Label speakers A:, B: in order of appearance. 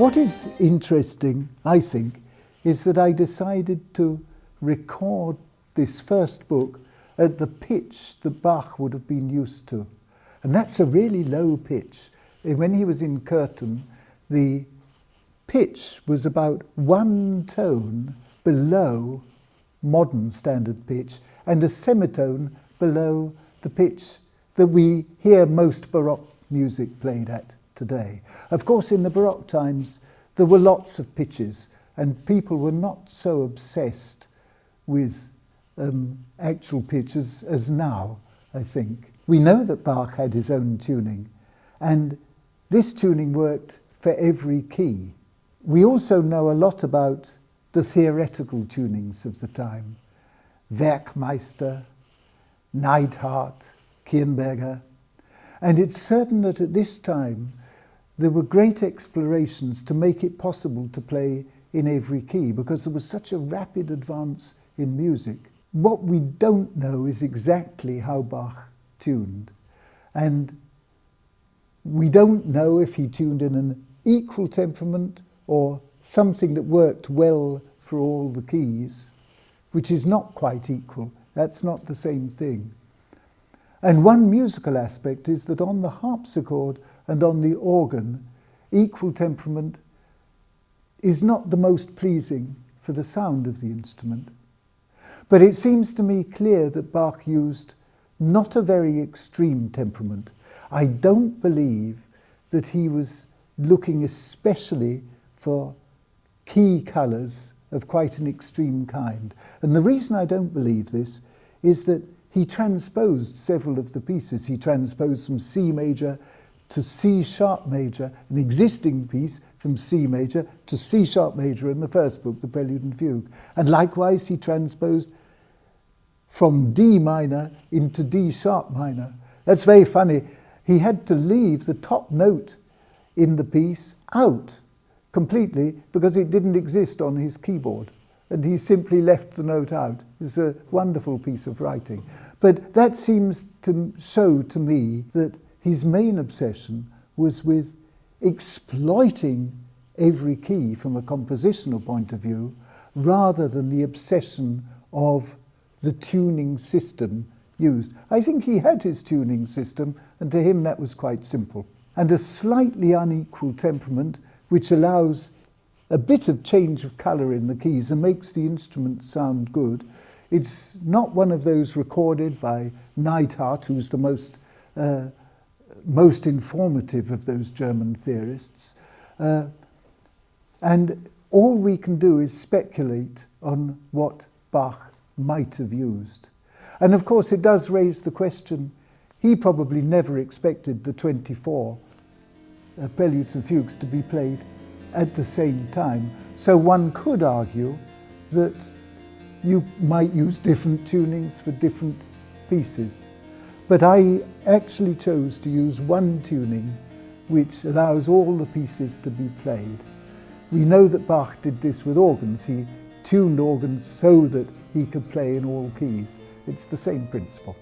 A: What is interesting, I think, is that I decided to record this first book at the pitch that Bach would have been used to. And that's a really low pitch. When he was in Köthen, the pitch was about one tone below modern standard pitch and a semitone below the pitch that we hear most Baroque music played at today. Of course, in the Baroque times, there were lots of pitches and people were not so obsessed with actual pitches as now, I think. We know that Bach had his own tuning, and this tuning worked for every key. We also know a lot about the theoretical tunings of the time. Werckmeister, Neidhardt, Kirnberger. And it's certain that at this time there were great explorations to make it possible to play in every key, because there was such a rapid advance in music. What we don't know is exactly how Bach tuned. And we don't know if he tuned in an equal temperament or something that worked well for all the keys, which is not quite equal. That's not the same thing. And one musical aspect is that on the harpsichord and on the organ, equal temperament is not the most pleasing for the sound of the instrument. But it seems to me clear that Bach used not a very extreme temperament. I don't believe that he was looking especially for key colours of quite an extreme kind. And the reason I don't believe this is that he transposed several of the pieces. He transposed from C major to C sharp major, an existing piece from C major to C sharp major in the first book, the Prelude and Fugue. And likewise, he transposed from D minor into D sharp minor. That's very funny. He had to leave the top note in the piece out completely because it didn't exist on his keyboard. And he simply left the note out. It's a wonderful piece of writing. But that seems to show to me that his main obsession was with exploiting every key from a compositional point of view, rather than the obsession of the tuning system used. I think he had his tuning system, and to him that was quite simple. And a slightly unequal temperament, which allows a bit of change of colour in the keys and makes the instrument sound good. It's not one of those recorded by Neidhardt, who's the most informative of those German theorists. And all we can do is speculate on what Bach might have used. And of course it does raise the question, he probably never expected the 24 preludes and fugues to be played at the same time. So one could argue that you might use different tunings for different pieces. But I actually chose to use one tuning which allows all the pieces to be played. We know that Bach did this with organs. He tuned organs so that he could play in all keys. It's the same principle.